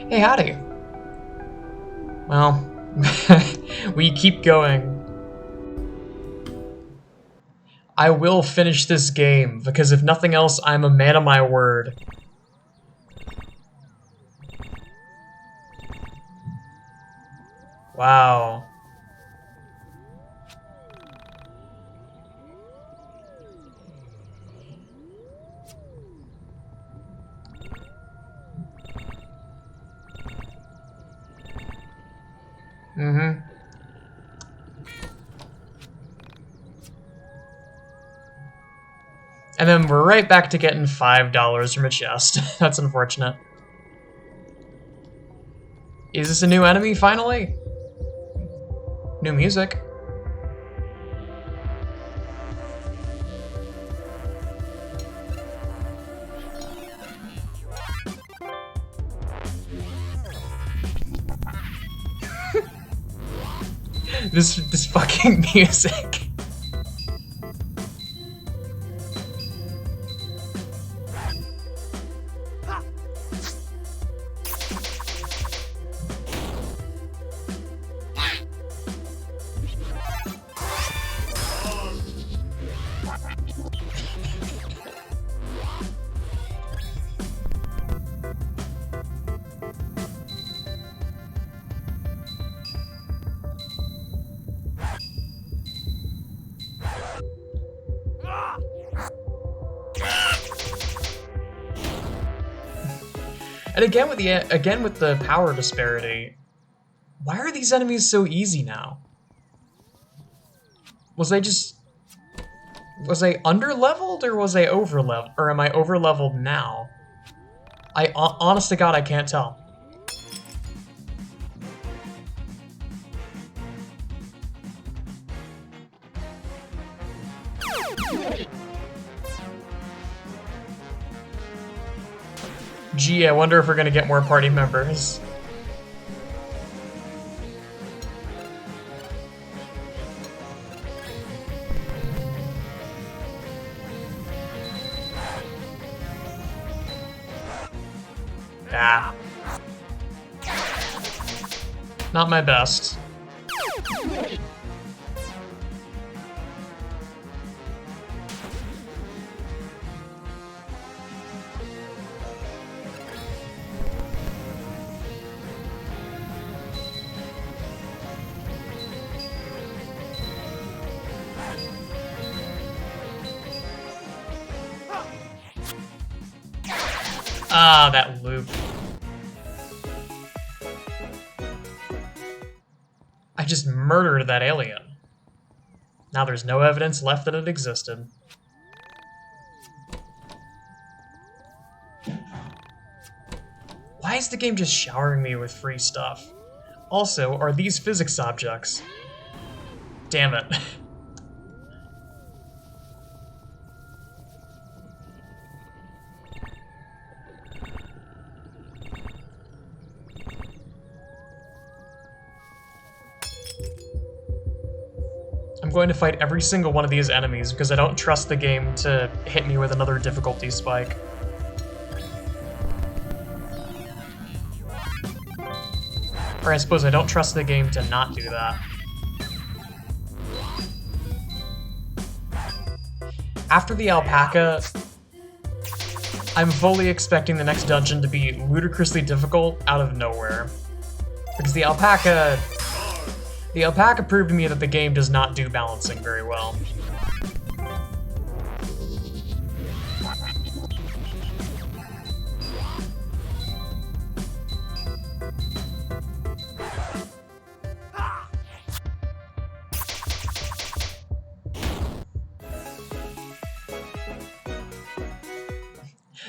Hey, howdy. Well, we keep going. I will finish this game, because if nothing else, I'm a man of my word. Wow. Mm-hmm. And then we're right back to getting $5 from a chest. That's unfortunate. Is this a new enemy, finally? New music. This fucking music. And again with the power disparity, why are these enemies so easy now? Was I under-leveled or was I over-leveled? Or am I over-leveled now? Honest to God, I can't tell. Gee, I wonder if we're gonna get more party members. Ah. Not my best. Ah, that loop. I just murdered that alien. Now there's no evidence left that it existed. Why is the game just showering me with free stuff? Also, are these physics objects? Damn it. I'm going to fight every single one of these enemies because I don't trust the game to hit me with another difficulty spike. Or I suppose I don't trust the game to not do that. After the alpaca, I'm fully expecting the next dungeon to be ludicrously difficult out of nowhere. Because the alpaca proved to me that the game does not do balancing very well.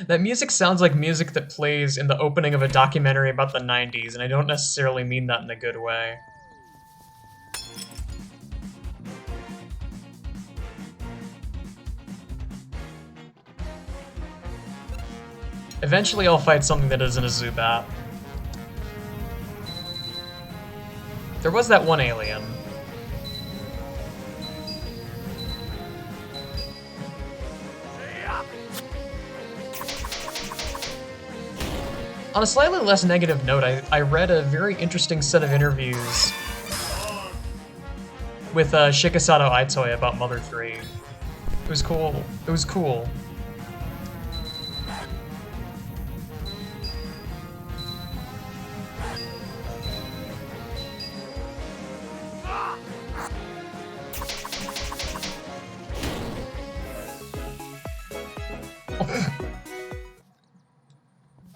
That music sounds like music that plays in the opening of a documentary about the 90s, and I don't necessarily mean that in a good way. Eventually I'll fight something that isn't a Zubat. There was that one alien. On a slightly less negative note, I read a very interesting set of interviews with Shikasato Aitoi about Mother 3. It was cool. It was cool.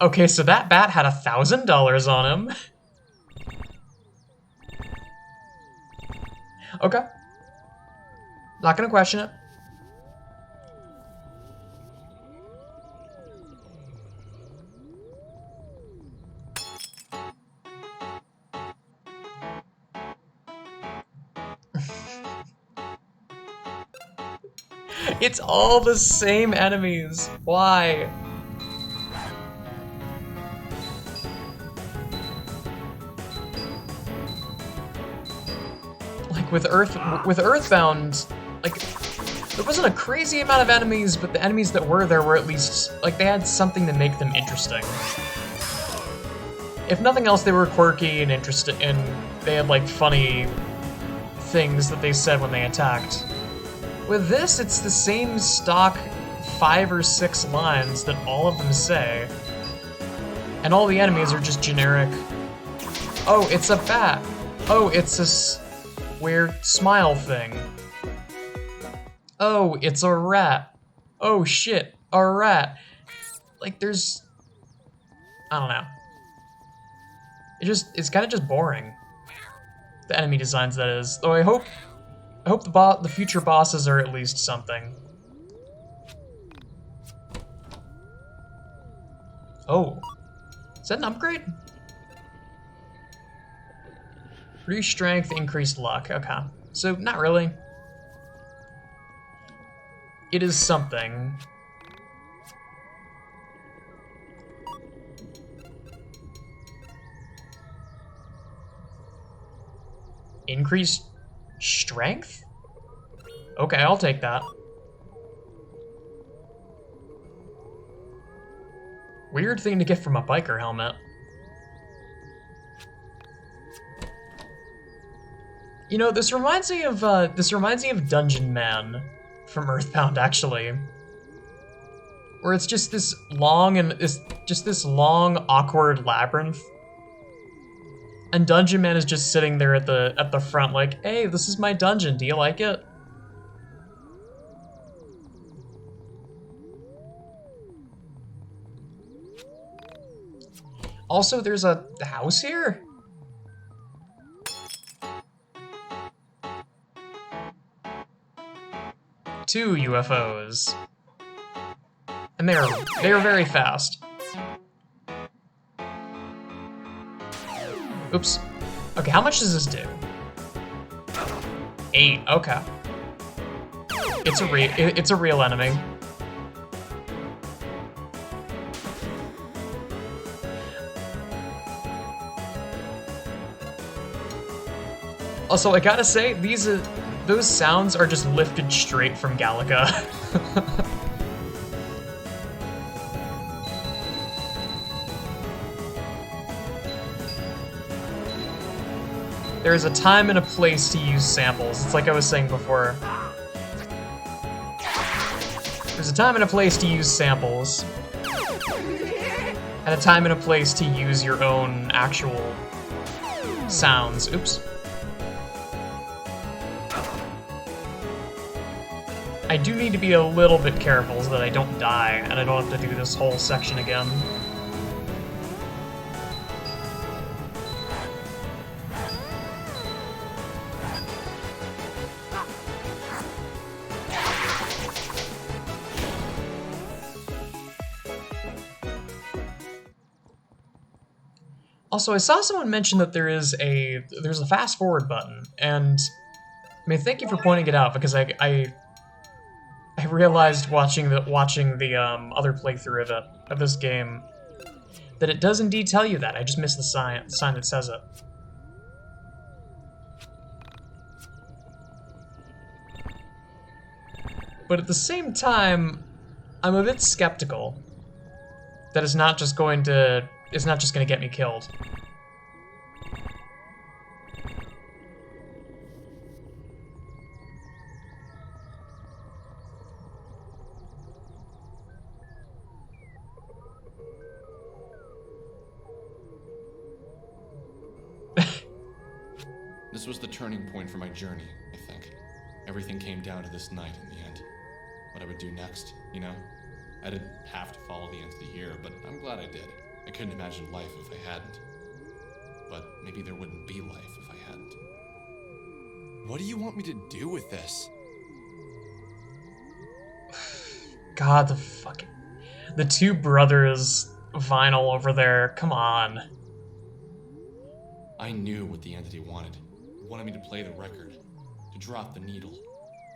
Okay, so that bat had $1,000 on him. Okay. Not gonna question it. It's all the same enemies. Why? With Earthbound, like, there wasn't a crazy amount of enemies, but the enemies that were there were at least, like, they had something to make them interesting. If nothing else, they were quirky and interesting, and they had, like, funny things that they said when they attacked. With this, it's the same stock 5 or 6 lines that all of them say, and all the enemies are just generic. Oh, it's a bat. Oh, it's a weird smile thing. Oh, it's a rat. Oh shit, a rat. Like, there's... I don't know. It's kind of just boring. The enemy designs, that is. Though I hope the future bosses are at least something. Oh. Is that an upgrade? Reduced strength, increased luck. Okay. So, not really. It is something. Increased strength? Okay, I'll take that. Weird thing to get from a biker helmet. You know, this reminds me of Dungeon Man from Earthbound, actually, where it's just this long awkward labyrinth, and Dungeon Man is just sitting there at the front, like, "Hey, this is my dungeon. Do you like it?" Also, there's a house here. Two UFOs. And they are very fast. Oops. Okay, how much does this do? 8, okay. It's a real enemy. Also, I gotta say, those sounds are just lifted straight from Galaga. There's a time and a place to use samples. It's like I was saying before. There's a time and a place to use samples. And a time and a place to use your own actual sounds. Oops. I do need to be a little bit careful so that I don't die and I don't have to do this whole section again. Also, I saw someone mention that there's a fast forward button, and I mean, thank you for pointing it out, because I realized watching the other playthrough of this game that it does indeed tell you that. I just missed the sign that says it. But at the same time, I'm a bit skeptical that it's not just going to is not just gonna get me killed. This was the turning point for my journey, I think. Everything came down to this night in the end. What I would do next, you know? I didn't have to follow the end of the year, but I'm glad I did. I couldn't imagine life if I hadn't. But maybe there wouldn't be life if I hadn't. What do you want me to do with this? God, the two brothers vinyl over there, come on. I knew what the entity wanted. It wanted me to play the record, to drop the needle,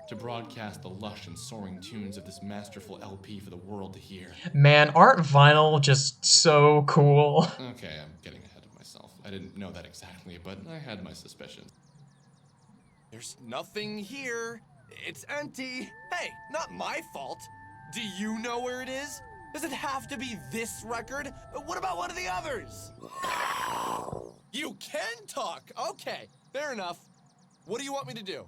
to broadcast the lush and soaring tunes of this masterful LP for the world to hear. Man, aren't vinyl just so cool? Okay, I'm getting ahead of myself. I didn't know that exactly, but I had my suspicions. There's nothing here. It's empty. Hey, not my fault. Do you know where it is? Does it have to be this record? What about one of the others? You can talk. Okay, fair enough. What do you want me to do?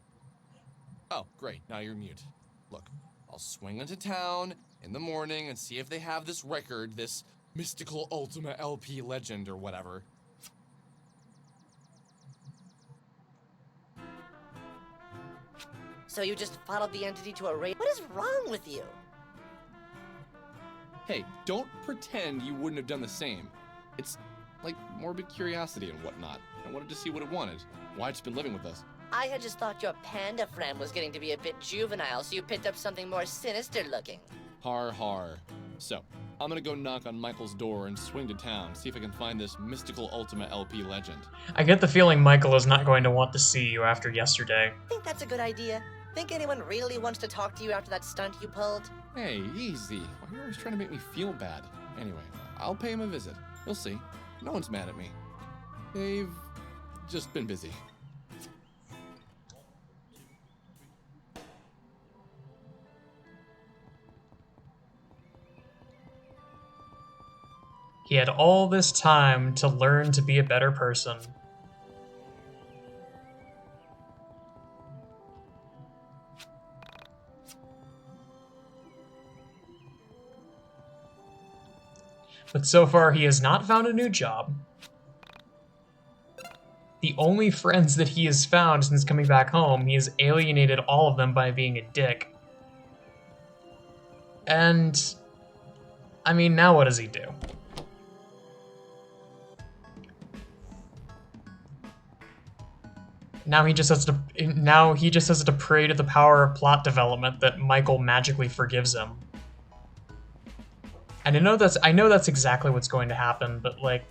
Oh, great. Now you're mute. Look, I'll swing into town in the morning and see if they have this record, this mystical Ultima LP legend or whatever. So you just followed the entity to a raid? What is wrong with you? Hey, don't pretend you wouldn't have done the same. It's like morbid curiosity and whatnot. I wanted to see what it wanted, why it's been living with us. I had just thought your panda friend was getting to be a bit juvenile, so you picked up something more sinister looking. Har har. So, I'm gonna go knock on Michael's door and swing to town, see if I can find this mystical Ultima LP legend. I get the feeling Michael is not going to want to see you after yesterday. Think that's a good idea? Think anyone really wants to talk to you after that stunt you pulled? Hey, easy. Why are you always trying to make me feel bad? Anyway, I'll pay him a visit. You'll see. No one's mad at me. They've just been busy. He had all this time to learn to be a better person. But so far, he has not found a new job. The only friends that he has found since coming back home, he has alienated all of them by being a dick. And, I mean, now what does he do? Now he just has to pray to the power of plot development that Michael magically forgives him. And I know that's exactly what's going to happen, but like,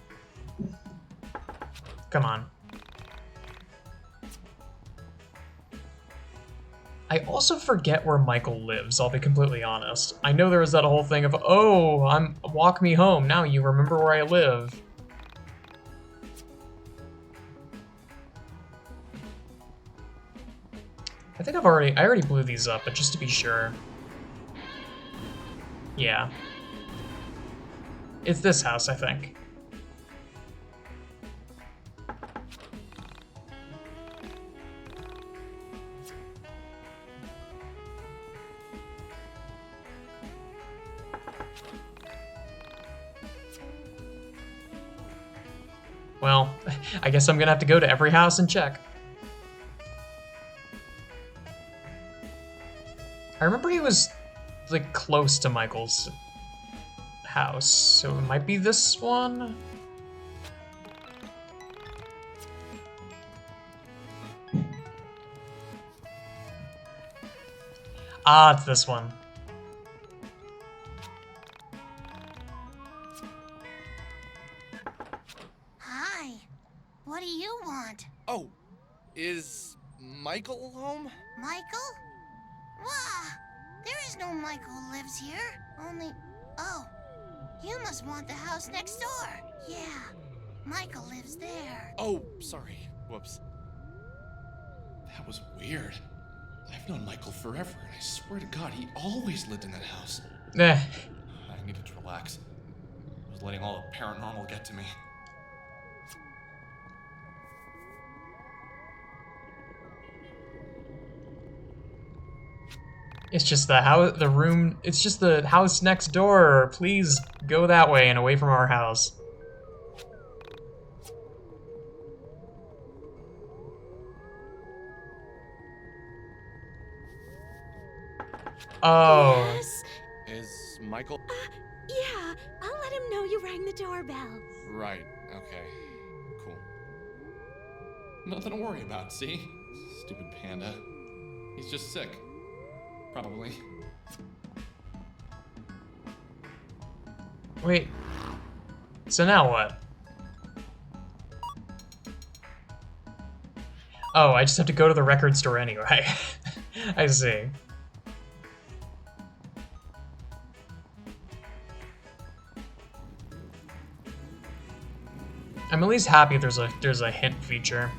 come on. I also forget where Michael lives, I'll be completely honest. I know there was that whole thing of, oh, walk me home, now you remember where I live. I think I already blew these up, but just to be sure. Yeah. It's this house, I think. Well, I guess I'm gonna have to go to every house and check. I remember he was, like, close to Michael's house, so it might be this one? Ah, it's this one. Hi. What do you want? Oh, is Michael home? Michael? Wah! There is no Michael who lives here. Only... Oh. You must want the house next door. Yeah. Michael lives there. Oh, sorry. Whoops. That was weird. I've known Michael forever, and I swear to God, he always lived in that house. Eh. I needed to relax. It was letting all the paranormal get to me. It's just the house, the room, it's just the house next door. Please go that way and away from our house. Oh. Yes? Is Michael? Yeah, I'll let him know you rang the doorbell. Right, okay. Cool. Nothing to worry about, see? Stupid panda. He's just sick. Probably. Wait. So now what? Oh, I just have to go to the record store anyway. I see. I'm at least happy there's a hint feature.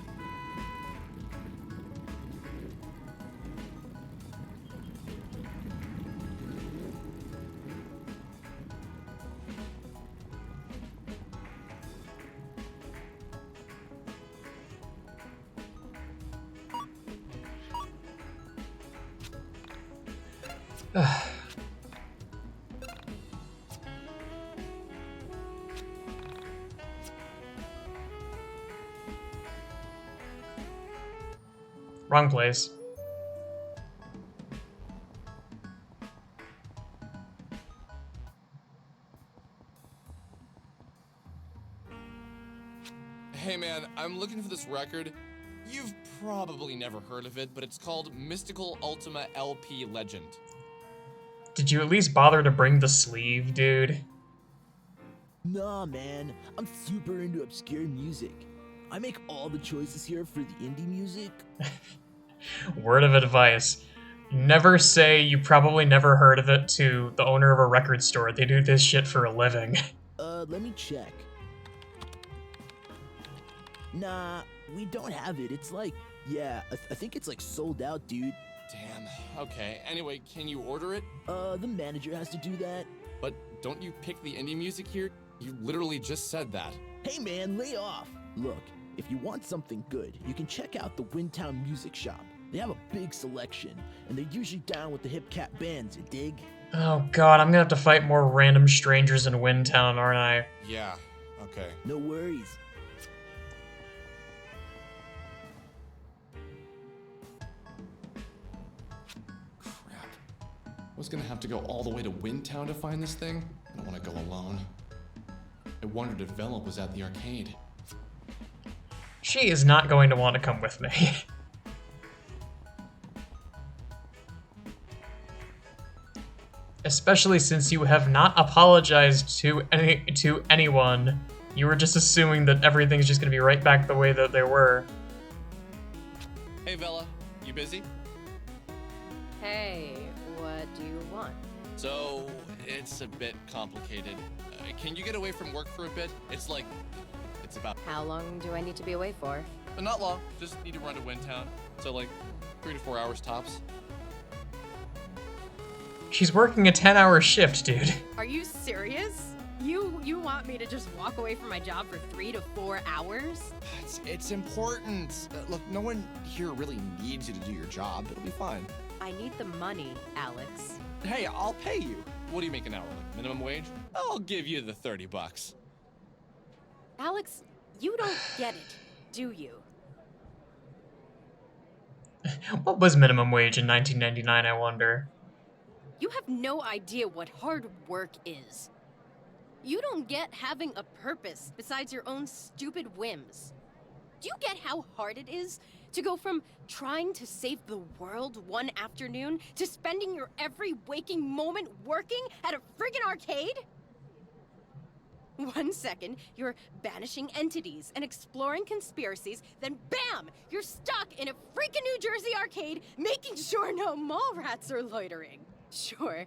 Wrong place. Hey man, I'm looking for this record. You've probably never heard of it, but it's called Mystical Ultima LP Legend. Did you at least bother to bring the sleeve, dude? Nah, man, I'm super into obscure music. I make all the choices here for the indie music. Word of advice. Never say you probably never heard of it to the owner of a record store. They do this shit for a living. Let me check. Nah, we don't have it. It's like, yeah, I think it's like sold out, dude. Damn, okay. Anyway, can you order it? The manager has to do that. But don't you pick the indie music here? You literally just said that. Hey man, lay off. Look, if you want something good, you can check out the Windtown Music Shop. They have a big selection, and they're usually down with the hip cat bands, you dig? Oh god, I'm gonna have to fight more random strangers in Windtown, aren't I? Yeah, okay. No worries. Crap. I was gonna have to go all the way to Windtown to find this thing. I don't want to go alone. I wondered if Vela was at the arcade. She is not going to want to come with me. Especially since you have not apologized to anyone. You were just assuming that everything's just gonna be right back the way that they were. Hey Vela, you busy? Hey, what do you want? So, it's a bit complicated. Can you get away from work for a bit? It's about... How long do I need to be away for? Not long, just need to run to Windtown. So like, 3 to 4 hours tops. She's working a 10-hour shift, dude. Are you serious? You want me to just walk away from my job for 3 to 4 hours? It's important. Look, no one here really needs you to do your job. It'll be fine. I need the money, Alex. Hey, I'll pay you. What do you make an hour? Like minimum wage? I'll give you the 30 bucks. Alex, you don't get it, do you? What was minimum wage in 1999, I wonder? You have no idea what hard work is. You don't get having a purpose besides your own stupid whims. Do you get how hard it is to go from trying to save the world one afternoon to spending your every waking moment working at a friggin' arcade? 1 second, you're banishing entities and exploring conspiracies, then BAM! You're stuck in a freaking New Jersey arcade making sure no mall rats are loitering. Sure,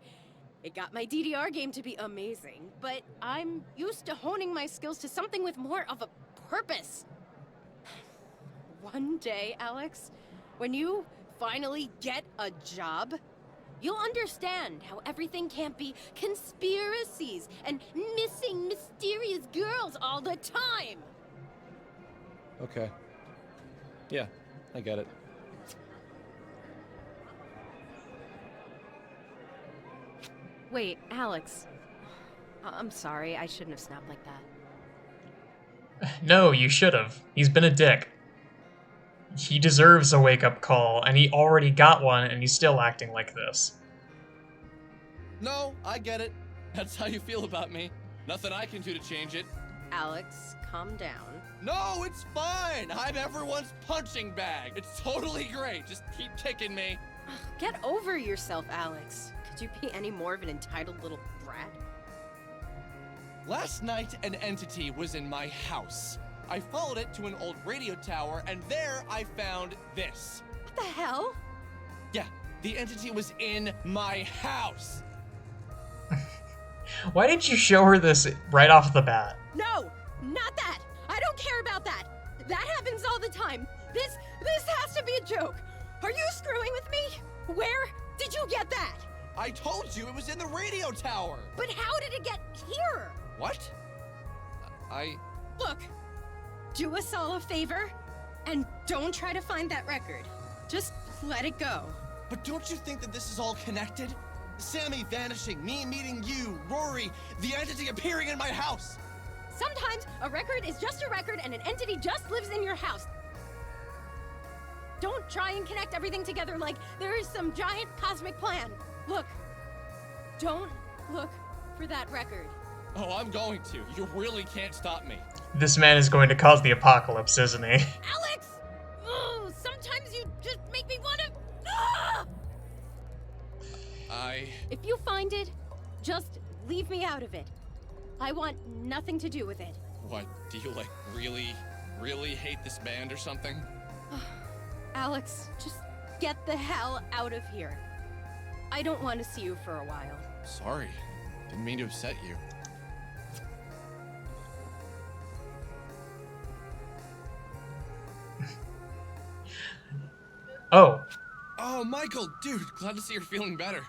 it got my DDR game to be amazing, but I'm used to honing my skills to something with more of a purpose. One day, Alex, when you finally get a job, you'll understand how everything can't be conspiracies and missing mysterious girls all the time. Okay. Yeah, I get it. Wait, Alex. I'm sorry, I shouldn't have snapped like that. No, you should have. He's been a dick. He deserves a wake-up call, and he already got one, and he's still acting like this. No, I get it. That's how you feel about me. Nothing I can do to change it. Alex, calm down. No, it's fine. I'm everyone's punching bag. It's totally great. Just keep kicking me. Get over yourself, Alex. Could you be any more of an entitled little brat? Last night, an entity was in my house. I followed it to an old radio tower, and there I found this. What the hell? Yeah, the entity was in my house. Why didn't you show her this right off the bat? No, not that. I don't care about that. That happens all the time. This has to be a joke. Are you screwing with me? Where did you get that? I told you it was in the radio tower. But how did it get here? What? Look, do us all a favor and don't try to find that record. Just let it go. But don't you think that this is all connected? Sammy vanishing, me meeting you, Rory, the entity appearing in my house. Sometimes a record is just a record and an entity just lives in your house. Don't try and connect everything together like there is some giant cosmic plan. Look, don't look for that record. Oh, I'm going to. You really can't stop me. This man is going to cause the apocalypse, isn't he? Alex! Oh, sometimes you just make me want to... Ah! If you find it, just leave me out of it. I want nothing to do with it. What, do you, like, really hate this band or something? Alex, just get the hell out of here. I don't want to see you for a while. Sorry. Didn't mean to upset you. Oh. Oh, Michael, dude, glad to see you're feeling better.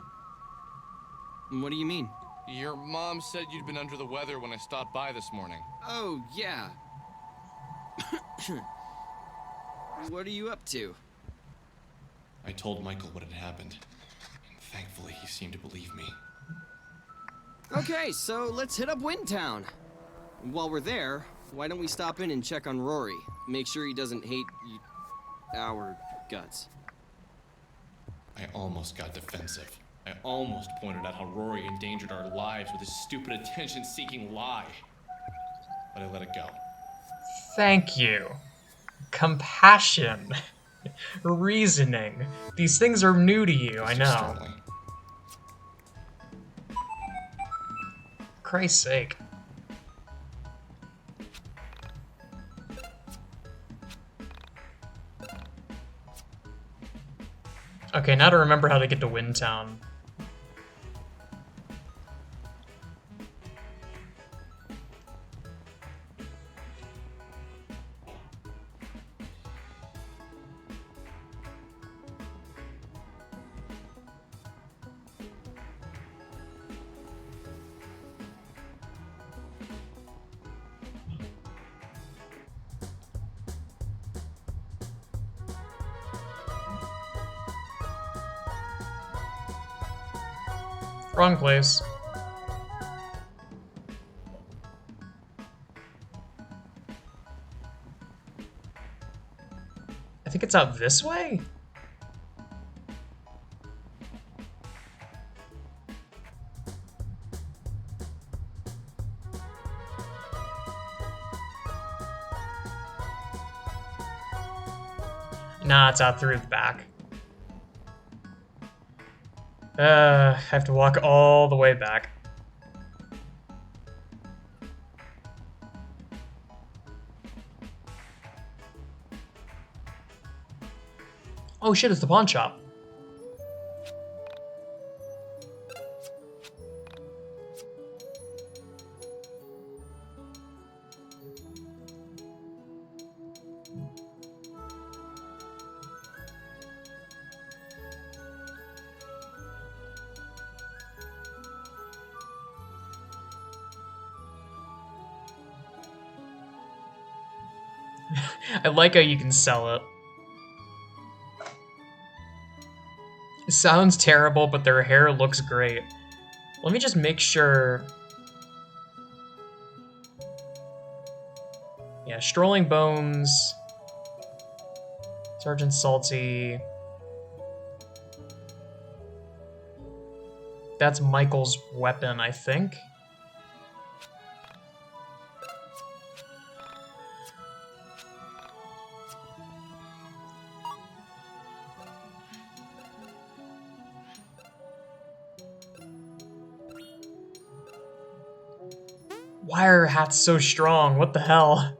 What do you mean? Your mom said you'd been under the weather when I stopped by this morning. Oh, yeah. What are you up to? I told Michael what had happened, and thankfully he seemed to believe me. Okay, so let's hit up Windtown. While we're there, why don't we stop in and check on Rory? Make sure he doesn't hate our guts. I almost got defensive. I almost pointed out how Rory endangered our lives with his stupid attention-seeking lie. But I let it go. Thank you. Compassion. Reasoning. These things are new to you, I know. Externally. Christ's sake. Okay, now to remember how to get to Windtown. Wrong place. I think it's out this way? Nah, it's out through the back. I have to walk all the way back. Oh shit, it's the pawn shop. I like how you can sell it. It sounds terrible, but their hair looks great. Let me just make sure. Yeah, Strolling Bones, Sergeant Salty. That's Michael's weapon, I think. Why are hats so strong? What the hell?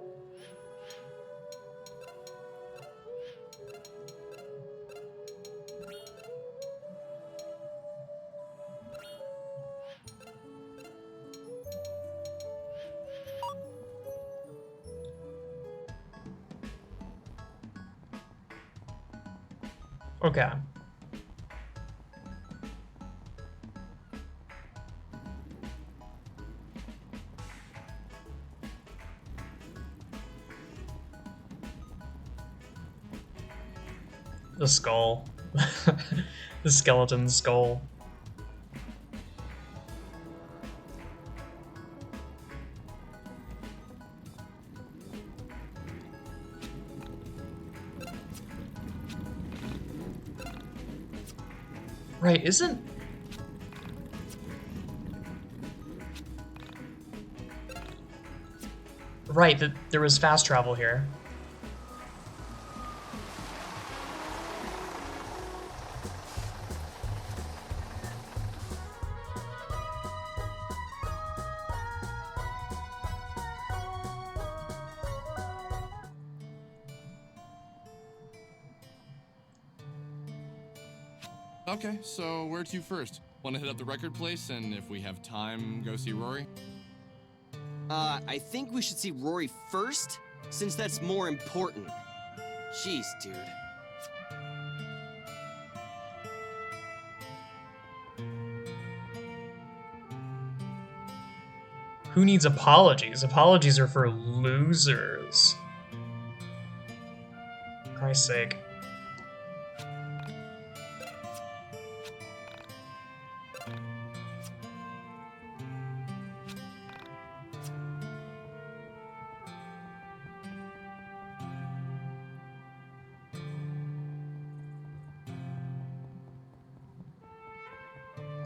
Okay. The skull. The skeleton skull. Right, isn't... Right, there was fast travel here. Okay, so where to first? Want to hit up the record place, and if we have time, go see Rory? I think we should see Rory first, since that's more important. Jeez, dude. Who needs apologies? Apologies are for losers. For Christ's sake.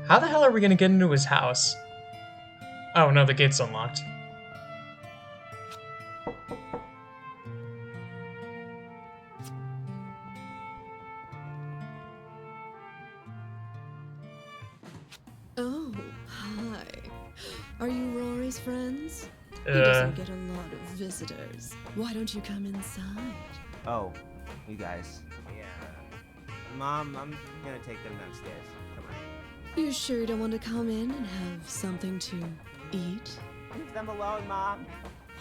How the hell are we gonna get into his house? Oh no, the gate's unlocked. Oh, hi. Are you Rory's friends? He doesn't get a lot of visitors. Why don't you come inside? Oh, you guys. Yeah. Mom, I'm gonna take them downstairs. Come on. You sure you don't want to come in and have something to eat? Leave them alone, Mom.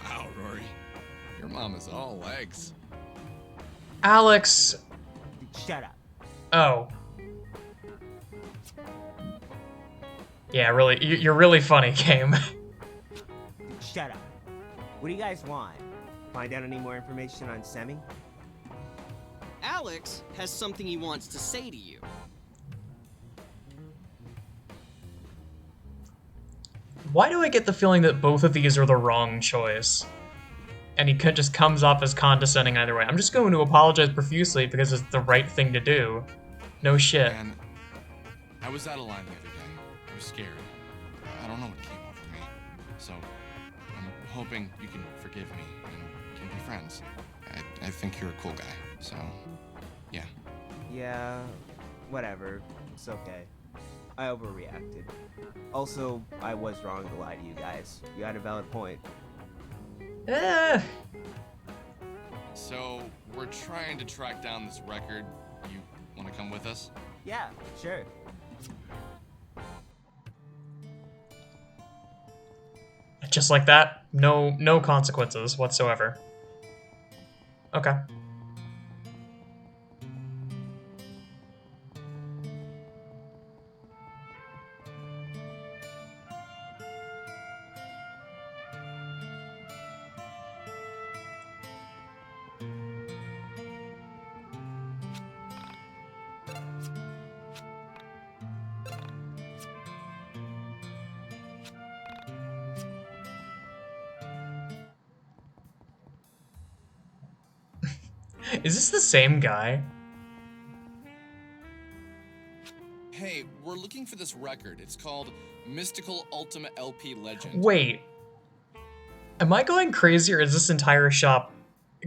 Wow, Rory. Your mom is all legs. Alex. Shut up. Oh. Yeah, really, you're really funny, game. Shut up. What do you guys want? Find out any more information on Semi? Alex has something he wants to say to you. Why do I get the feeling that both of these are the wrong choice? And he just comes off as condescending either way. I'm just going to apologize profusely because it's the right thing to do. No shit. Man, I was out of line the other day. I was scared. I don't know what came over me. So, I'm hoping you can forgive me and can be friends. I think you're a cool guy, so, yeah. Yeah, whatever. It's okay. I overreacted. Also, I was wrong to lie to you guys. You had a valid point. So, we're trying to track down this record. You want to come with us? Yeah, sure. Just like that, no consequences whatsoever. Okay. Is this the same guy? Hey, we're looking for this record. It's called Mystical Ultima LP Legend. Wait. Am I going crazy, or is this entire shop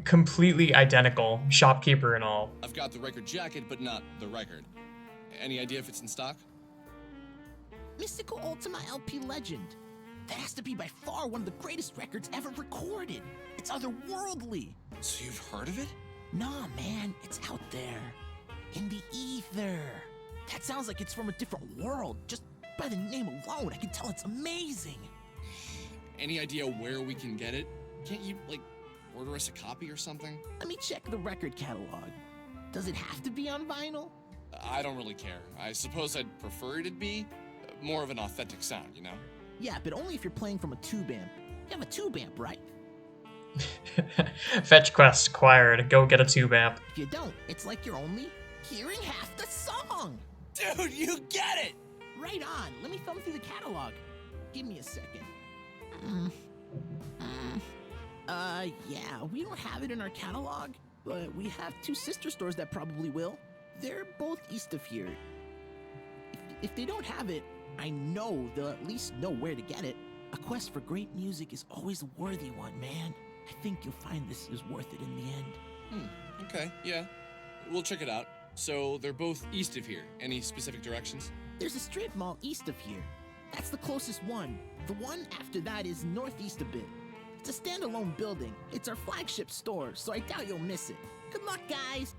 completely identical? Shopkeeper and all. I've got the record jacket, but not the record. Any idea if it's in stock? Mystical Ultima LP Legend. That has to be by far one of the greatest records ever recorded. It's otherworldly. So you've heard of it? Nah, man, it's out there. In the ether. That sounds like it's from a different world. Just by the name alone, I can tell it's amazing. Any idea where we can get it? Can't you, like, order us a copy or something? Let me check the record catalog. Does it have to be on vinyl? I don't really care. I suppose I'd prefer it'd be more of an authentic sound, you know? Yeah, but only if you're playing from a tube amp. You have a tube amp, right? Fetch quest acquired. Go get a tube amp. If you don't, it's like you're only hearing half the song. Dude, you get it! Right on. Let me thumb through the catalog. Give me a second. Yeah, we don't have it in our catalog, but we have two sister stores that probably will. They're both east of here. If they don't have it, I know they'll at least know where to get it. A quest for great music is always a worthy one, man. I think you'll find this is worth it in the end. Okay, yeah. We'll check it out. So they're both east of here. Any specific directions? There's a strip mall east of here. That's the closest one. The one after that is northeast a bit. It's a standalone building. It's our flagship store, so I doubt you'll miss it. Good luck, guys!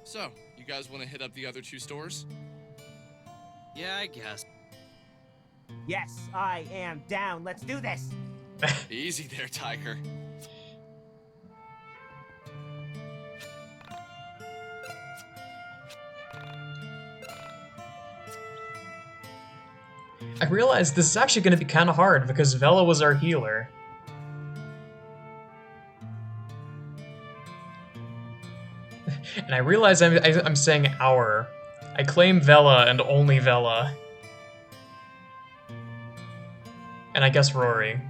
So, you guys want to hit up the other two stores? Yeah, I guess. Yes, I am down. Let's do this. Easy there, Tiger. I realized this is actually going to be kind of hard because Vela was our healer. And I realize I'm saying our. I claim Vela and only Vela. And I guess Rory.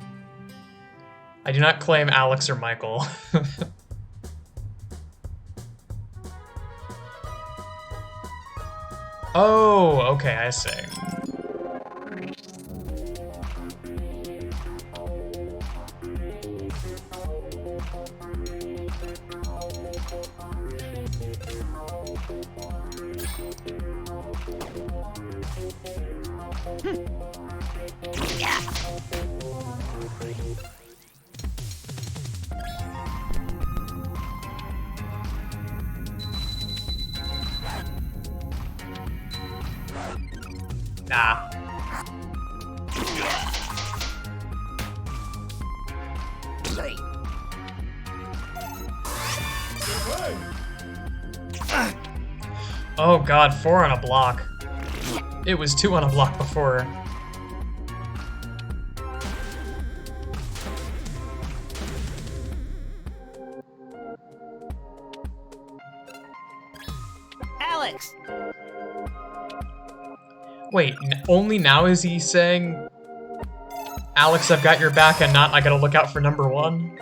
I do not claim Alex or Michael. Oh, okay, I see. Nah. Oh god, 4 on a block. It was 2 on a block before. Alex! Wait, only now is he saying, Alex, I've got your back, and not, I gotta look out for number 1?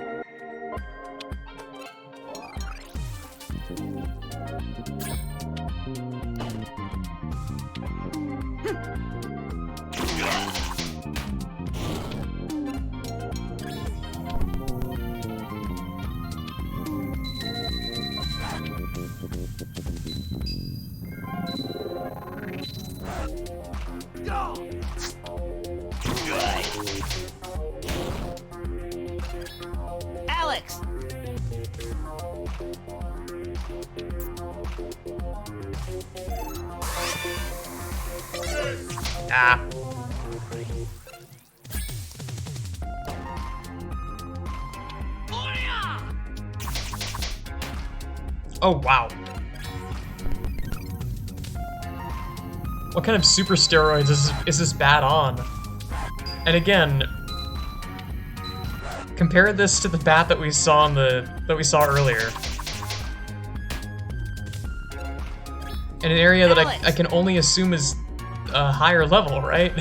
Alex! Ah. Oh, wow. What kind of super steroids is this bat on? And again, compare this to the bat that we saw earlier. In an area that I can only assume is a higher level, right?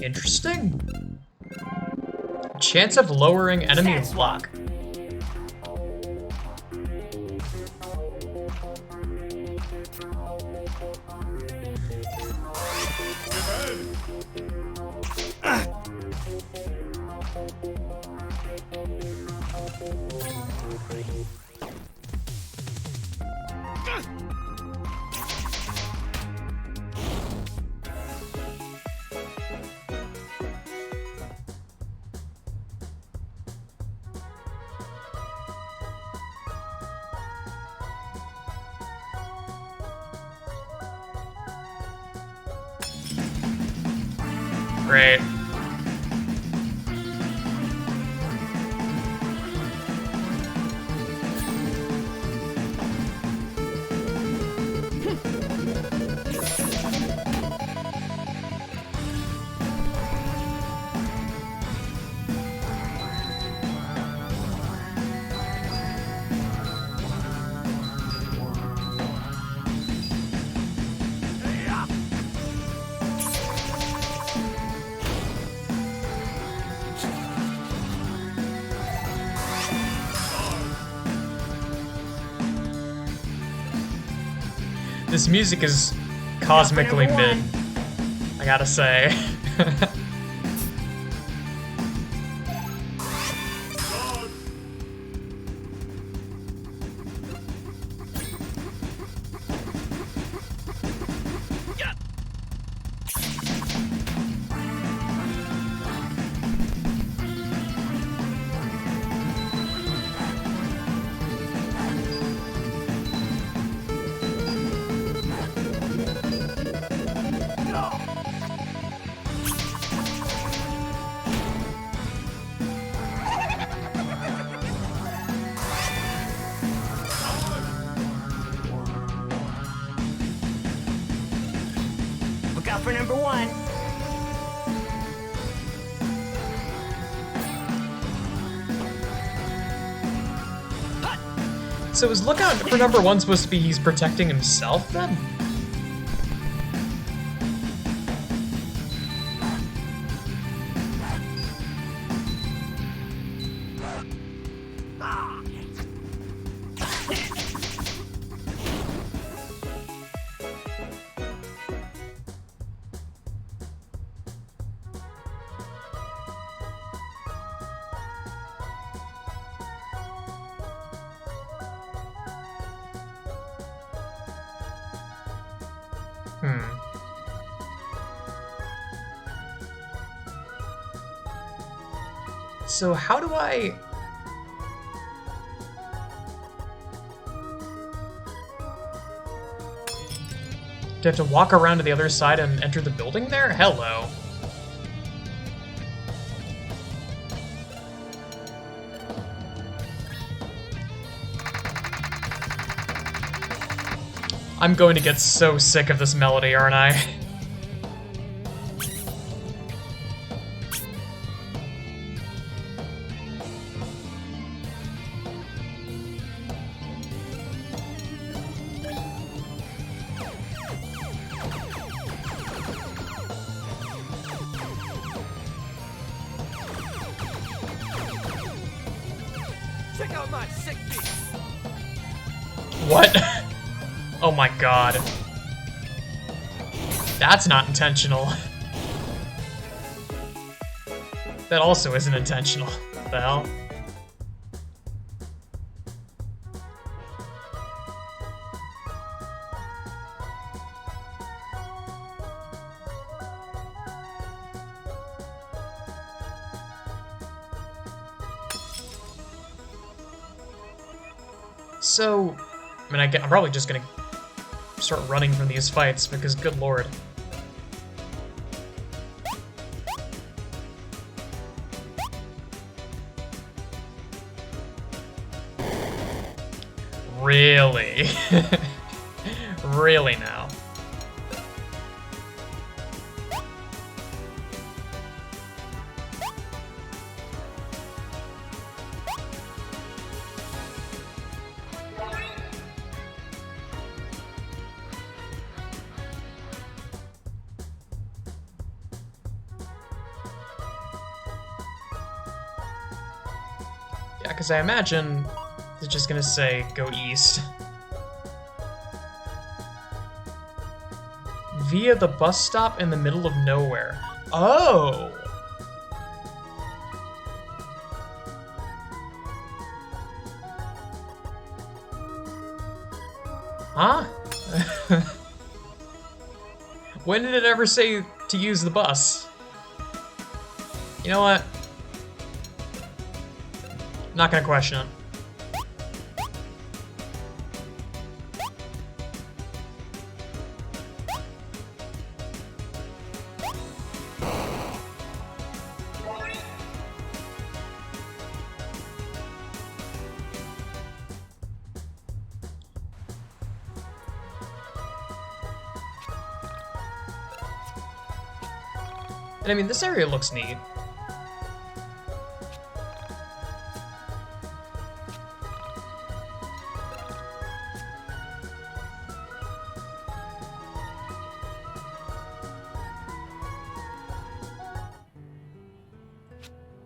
Interesting. Chance of lowering enemy luck. Great. This music is cosmically mid, I gotta say. Look out for number one. So is lookout for number one supposed to be he's protecting himself then? So how do I... Do I have to walk around to the other side and enter the building there? Hello. I'm going to get so sick of this melody, aren't I? Check out my sick beats. What? Oh my god. That's not intentional. That also isn't intentional. What the hell? So, I mean, I'm probably just gonna start running from these fights because, good lord. Really? Really now? because I imagine it's just gonna say go east. Via the bus stop in the middle of nowhere. Oh! Huh? When did it ever say to use the bus? You know what? Not gonna question it. And I mean, this area looks neat.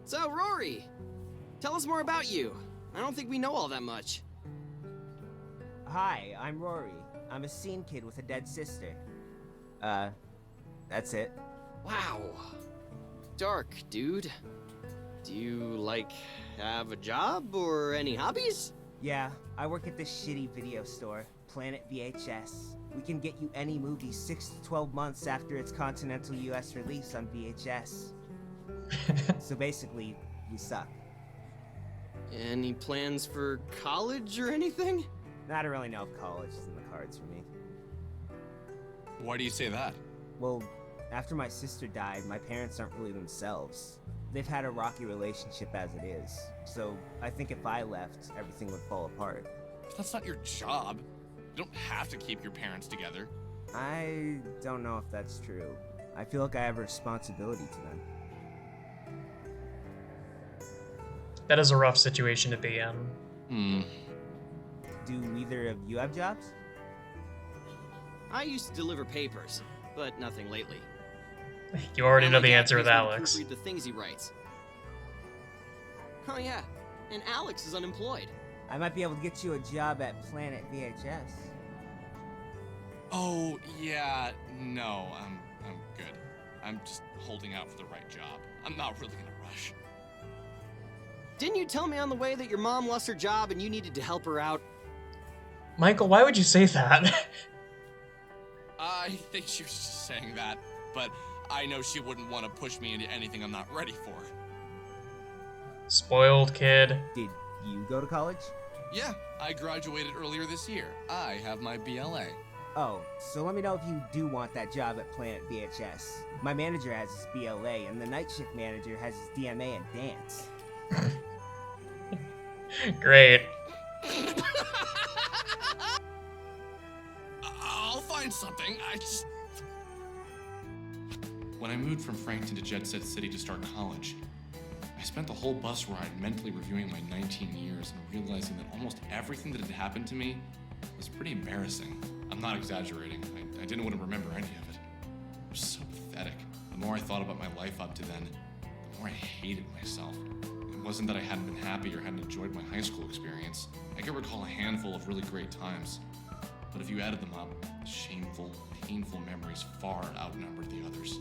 So, Rory, tell us more about you. I don't think we know all that much. Hi, I'm Rory. I'm a scene kid with a dead sister. That's it. Wow. Dark, dude. Do you, like, have a job or any hobbies? Yeah, I work at this shitty video store, Planet VHS. We can get you any movie 6 to 12 months after its continental US release on VHS. So basically, we suck. Any plans for college or anything? I don't really know if college is in the cards for me. Why do you say that? Well, after my sister died, my parents aren't really themselves. They've had a rocky relationship as it is, so I think if I left, everything would fall apart. That's not your job. You don't have to keep your parents together. I don't know if that's true. I feel like I have a responsibility to them. That is a rough situation to be in. Do either of you have jobs? I used to deliver papers, but nothing lately. You already know My the dad answer with pays me to Alex. proofread the things he writes. Oh yeah, and Alex is unemployed. I might be able to get you a job at Planet VHS. Oh, yeah, no, I'm good. I'm just holding out for the right job. I'm not really in a rush. Didn't you tell me on the way that your mom lost her job and you needed to help her out? Michael, why would you say that? I think she was just saying that, but I know she wouldn't want to push me into anything I'm not ready for. Spoiled kid. Did you go to college? Yeah, I graduated earlier this year. I have my BLA. Oh, so let me know if you do want that job at Planet VHS. My manager has his BLA, and the night shift manager has his DMA and dance. Great. I'll find something. When I moved from Frankton to Jet Set City to start college, I spent the whole bus ride mentally reviewing my 19 years and realizing that almost everything that had happened to me was pretty embarrassing. I'm not exaggerating. I didn't want to remember any of it. It was so pathetic. The more I thought about my life up to then, the more I hated myself. It wasn't that I hadn't been happy or hadn't enjoyed my high school experience. I could recall a handful of really great times. But if you added them up, the shameful, painful memories far outnumbered the others.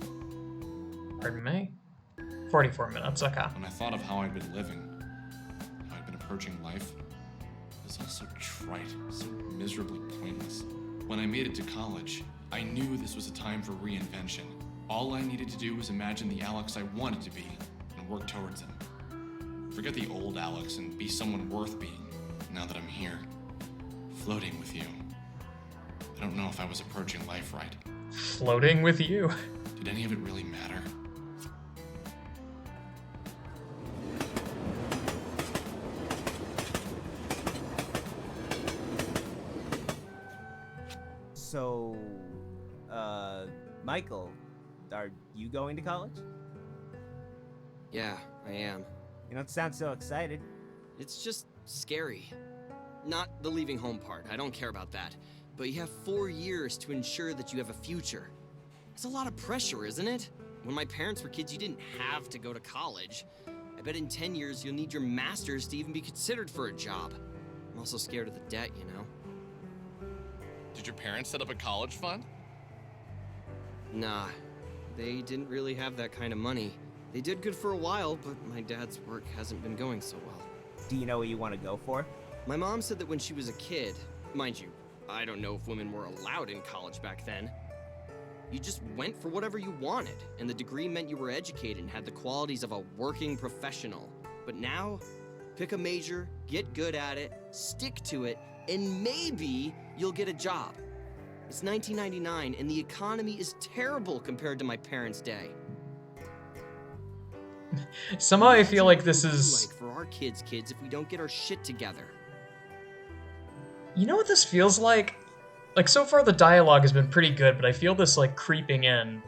Pardon me? 44 minutes, okay. When I thought of how I'd been living, how I'd been approaching life, it was all so trite, so miserably pointless. When I made it to college, I knew this was a time for reinvention. All I needed to do was imagine the Alex I wanted to be and work towards him. Forget the old Alex and be someone worth being, now that I'm here, floating with you. I don't know if I was approaching life right. Floating with you? Did any of it really matter? So, Michael, are you going to college? Yeah, I am. You don't sound so excited. It's just scary. Not the leaving home part, I don't care about that. But you have 4 years to ensure that you have a future. It's a lot of pressure, isn't it? When my parents were kids, you didn't have to go to college. I bet in 10 years you'll need your master's to even be considered for a job. I'm also scared of the debt, you know? Did your parents set up a college fund? Nah, they didn't really have that kind of money. They did good for a while, but my dad's work hasn't been going so well. Do you know what you want to go for? My mom said that when she was a kid, mind you, I don't know if women were allowed in college back then. You just went for whatever you wanted, and the degree meant you were educated and had the qualities of a working professional. But now, pick a major, get good at it, stick to it, and maybe you'll get a job. It's 1999, and the economy is terrible compared to my parents' day. Somehow I feel like this is... Like for our kids if we don't get our shit together. You know what this feels like? Like, so far the dialogue has been pretty good, but I feel this, like, creeping in.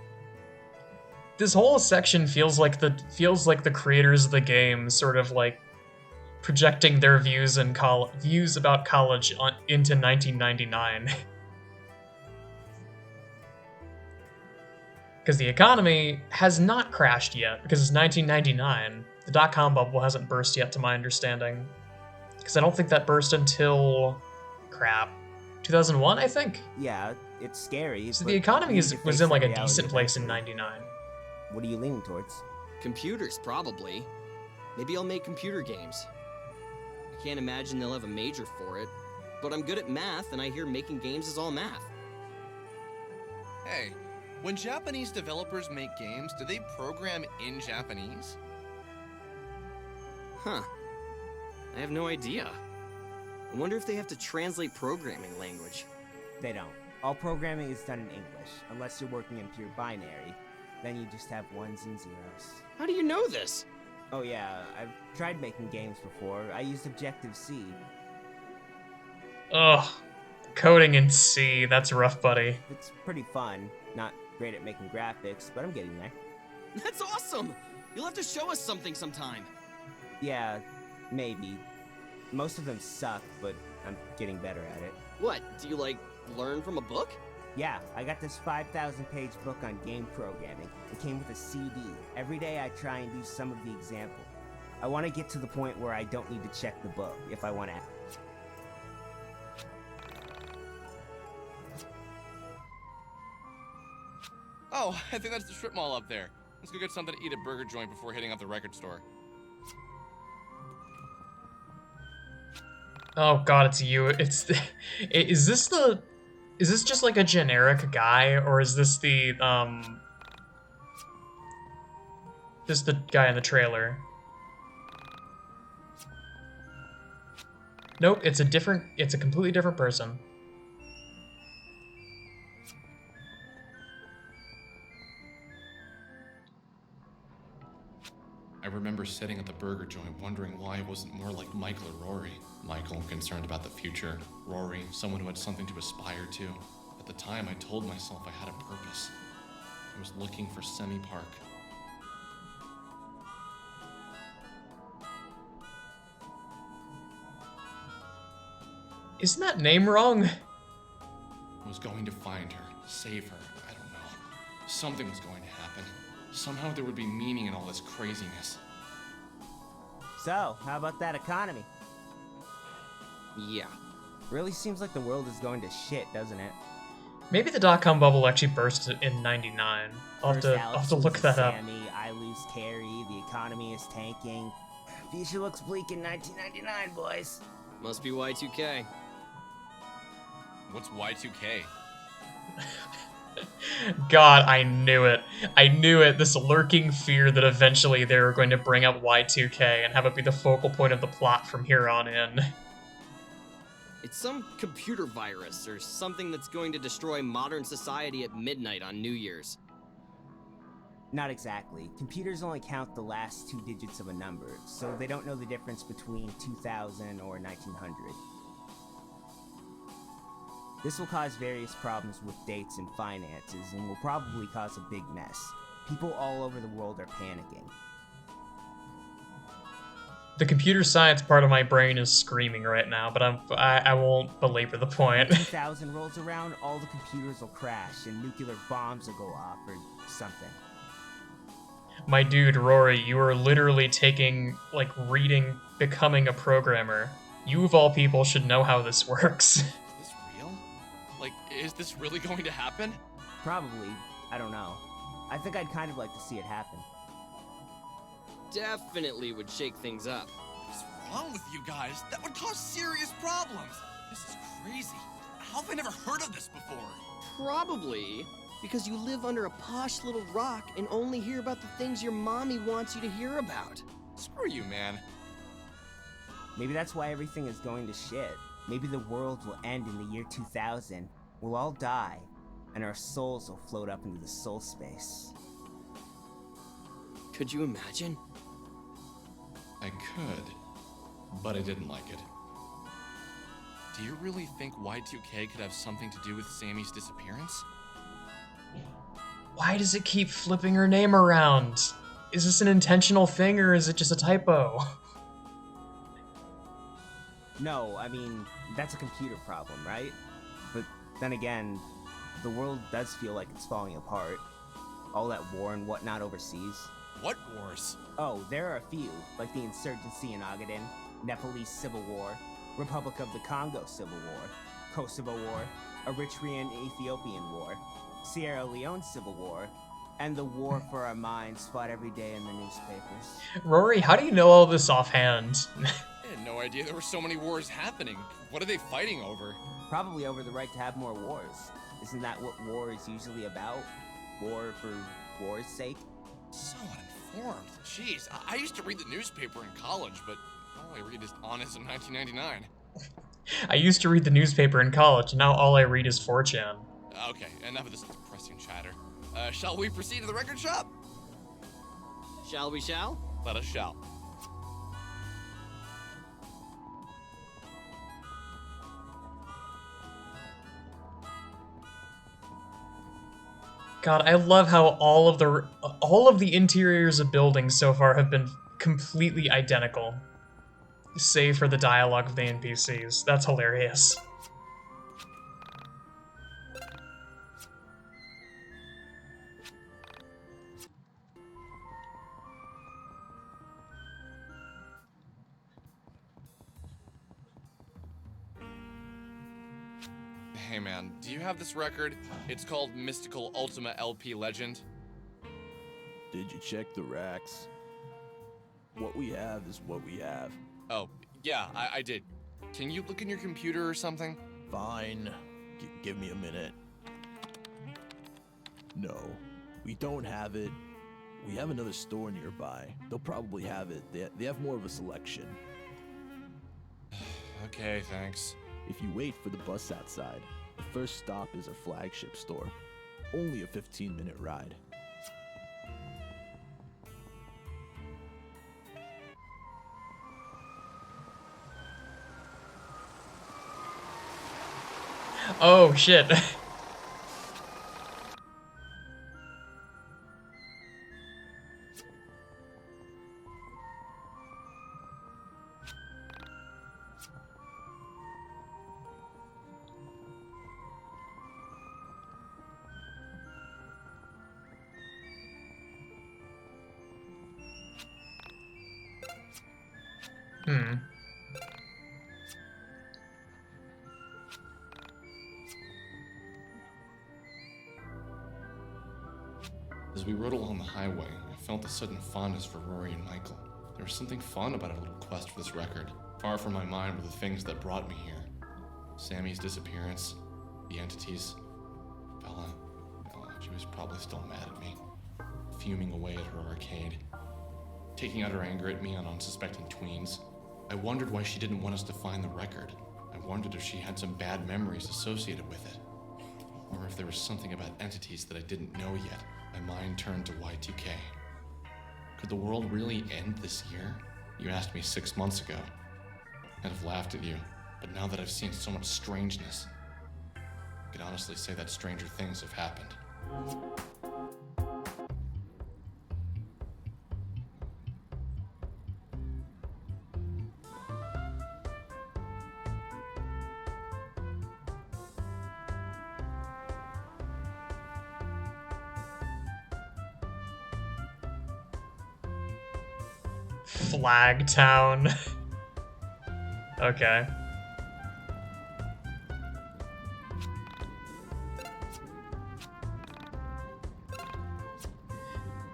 This whole section feels like the creators of the game sort of, like, projecting their views about college into 1999. Because the economy has not crashed yet, because it's 1999. The dot-com bubble hasn't burst yet, to my understanding. Because I don't think that burst until... crap. 2001, I think? Yeah, it's scary. So the economy was in, like, a decent place in 99. What are you leaning towards? Computers, probably. Maybe I'll make computer games. I can't imagine they'll have a major for it, but I'm good at math, and I hear making games is all math. Hey, when Japanese developers make games, do they program in Japanese? Huh. I have no idea. I wonder if they have to translate programming language. They don't. All programming is done in English, unless you're working in pure binary. Then you just have ones and zeros. How do you know this? Oh yeah, I've tried making games before. I used Objective-C. Ugh. Coding in C, that's rough, buddy. It's pretty fun. Not great at making graphics, but I'm getting there. That's awesome! You'll have to show us something sometime. Yeah, maybe. Most of them suck, but I'm getting better at it. What, do you, like, learn from a book? Yeah, I got this 5,000-page book on game programming. It came with a CD. Every day I try and do some of the example. I want to get to the point where I don't need to check the book if I want to. Oh, I think that's the strip mall up there. Let's go get something to eat at Burger Joint before hitting up the record store. Oh god, it's you. Is this just like a generic guy, or is this the guy in the trailer? Nope, it's a completely different person. I remember sitting at the Burger Joint wondering why it wasn't more like Michael or Rory. Michael, concerned about the future. Rory, someone who had something to aspire to. At the time, I told myself I had a purpose. I was looking for Semi Park. Isn't that name wrong? I was going to find her, save her. I don't know. Something was going to happen. Somehow there would be meaning in all this craziness. So, how about that economy? Yeah. Really seems like the world is going to shit, doesn't it? Maybe the dot-com bubble actually burst in 99. I'll have to look that up. Sammy, I lose Carrie, the economy is tanking. Future looks bleak in 1999, boys. Must be Y2K. What's Y2K? God, I knew it. I knew it. This lurking fear that eventually they were going to bring up Y2K and have it be the focal point of the plot from here on in. It's some computer virus or something that's going to destroy modern society at midnight on New Year's. Not exactly. Computers only count the last 2 digits of a number, so they don't know the difference between 2000 or 1900. This will cause various problems with dates and finances, and will probably cause a big mess. People all over the world are panicking. The computer science part of my brain is screaming right now, but I won't belabor the point. 2000 rolls around, all the computers will crash, and nuclear bombs will go off, or something. My dude, Rory, you are literally taking, like, reading Becoming a Programmer. You, of all people, should know how this works. Is this real? Like, is this really going to happen? Probably. I don't know. I think I'd kind of like to see it happen. Definitely would shake things up. What's wrong with you guys? That would cause serious problems. This is crazy. How have I never heard of this before? Probably because you live under a posh little rock and only hear about the things your mommy wants you to hear about. Screw you, man. Maybe that's why everything is going to shit. Maybe the world will end in the year 2000. We'll all die, and our souls will float up into the soul space. Could you imagine? I could, but I didn't like it. Do you really think Y2K could have something to do with Sammy's disappearance? Why does it keep flipping her name around? Is this an intentional thing, or is it just a typo? No, I mean, that's a computer problem, right? But then again, the world does feel like it's falling apart. All that war and whatnot overseas. What wars? Oh, there are a few, like the insurgency in Ogaden, Nepalese Civil War, Republic of the Congo Civil War, Kosovo War, Eritrean-Ethiopian War, Sierra Leone Civil War, and the war for our minds fought every day in the newspapers. Rory, how do you know all this offhand? I had no idea there were so many wars happening. What are they fighting over? Probably over the right to have more wars. Isn't that what war is usually about? War for war's sake? So uninformed. Jeez, I used to read the newspaper in college, but all I read is Honest in 1999. I used to read the newspaper in college, and now all I read is 4chan. Okay, enough of this depressing chatter. Shall we proceed to the record shop? Shall we shall? Let us shall. God, I love how all of the interiors of buildings so far have been completely identical, save for the dialogue of the NPCs. That's hilarious. Hey man, do you have this record? It's called Mystical Ultima LP Legend. Did you check the racks? What we have is what we have. Oh, yeah, I did. Can you look in your computer or something? Fine. Give me a minute. No, we don't have it. We have another store nearby. They'll probably have it. They have more of a selection. Okay, thanks. If you wait for the bus outside, the first stop is our flagship store. Only a 15-minute ride. Oh, shit. As we rode along the highway, I felt a sudden fondness for Rory and Michael. There was something fun about our little quest for this record. Far from my mind were the things that brought me here. Sammy's disappearance, the entities, Bella. Oh, she was probably still mad at me, fuming away at her arcade, taking out her anger at me on unsuspecting tweens. I wondered why she didn't want us to find the record. I wondered if she had some bad memories associated with it, or if there was something about entities that I didn't know yet. My mind turned to Y2K. Could the world really end this year? You asked me 6 months ago. I'd have laughed at you, but now that I've seen so much strangeness, I could honestly say that stranger things have happened. Flag Town. Okay.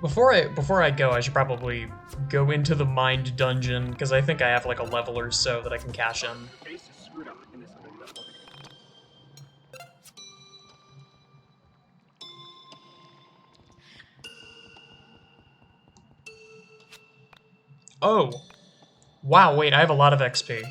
Before I go, I should probably go into the Mind Dungeon, because I think I have like a level or so that I can cash in. Oh! Wow, wait, I have a lot of XP.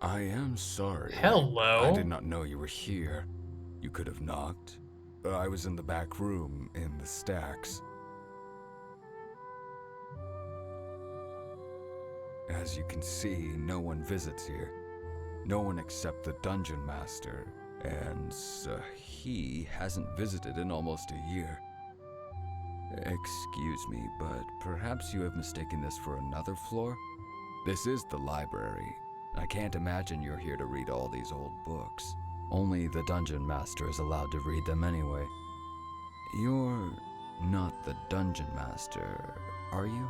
I am sorry. Hello. I did not know you were here. You could have knocked. I was in the back room, in the stacks. As you can see, no one visits here. No one except the Dungeon Master. And he hasn't visited in almost a year. Excuse me, but perhaps you have mistaken this for another floor? This is the library. I can't imagine you're here to read all these old books. Only the Dungeon Master is allowed to read them anyway. You're not the Dungeon Master, are you?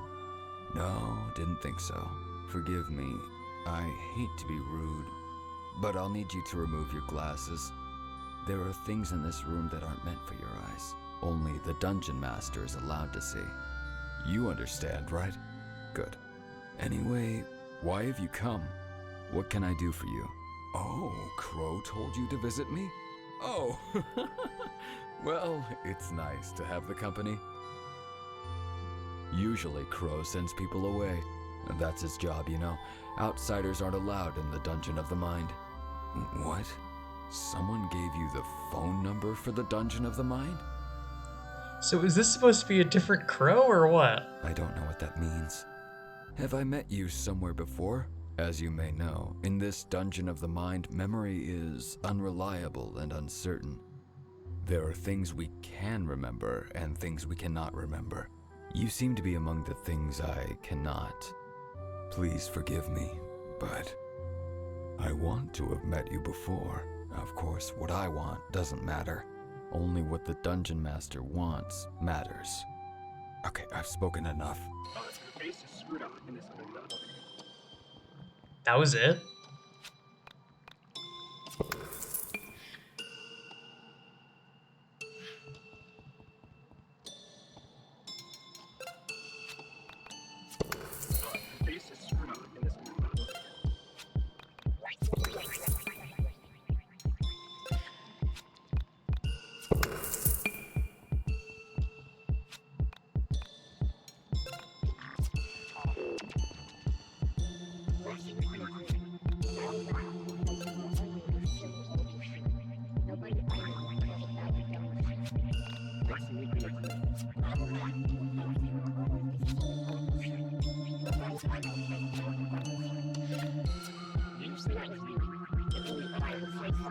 No, didn't think so. Forgive me. I hate to be rude, but I'll need you to remove your glasses. There are things in this room that aren't meant for your eyes. Only the Dungeon Master is allowed to see. You understand, right? Good. Anyway, why have you come? What can I do for you? Oh, Crow told you to visit me? Oh, well, it's nice to have the company. Usually Crow sends people away, and that's his job, you know. Outsiders aren't allowed in the Dungeon of the Mind. What? Someone gave you the phone number for the Dungeon of the Mind? So is this supposed to be a different Crow, or what? I don't know what that means. Have I met you somewhere before? As you may know, in this Dungeon of the Mind, memory is unreliable and uncertain. There are things we can remember and things we cannot remember. You seem to be among the things I cannot. Please forgive me, but I want to have met you before. Of course, what I want doesn't matter. Only what the Dungeon Master wants matters. Okay, I've spoken enough. That was it?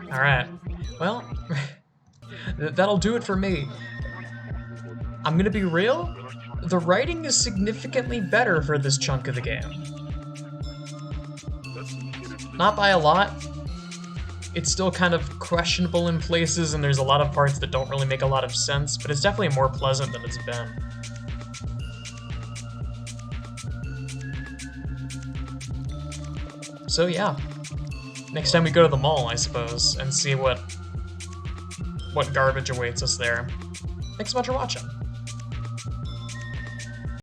Alright, well, that'll do it for me. I'm gonna be real, the writing is significantly better for this chunk of the game. Not by a lot. It's still kind of questionable in places, and there's a lot of parts that don't really make a lot of sense, but it's definitely more pleasant than it's been. So yeah, next time we go to the mall, I suppose, and see what garbage awaits us there. Thanks so much for watching.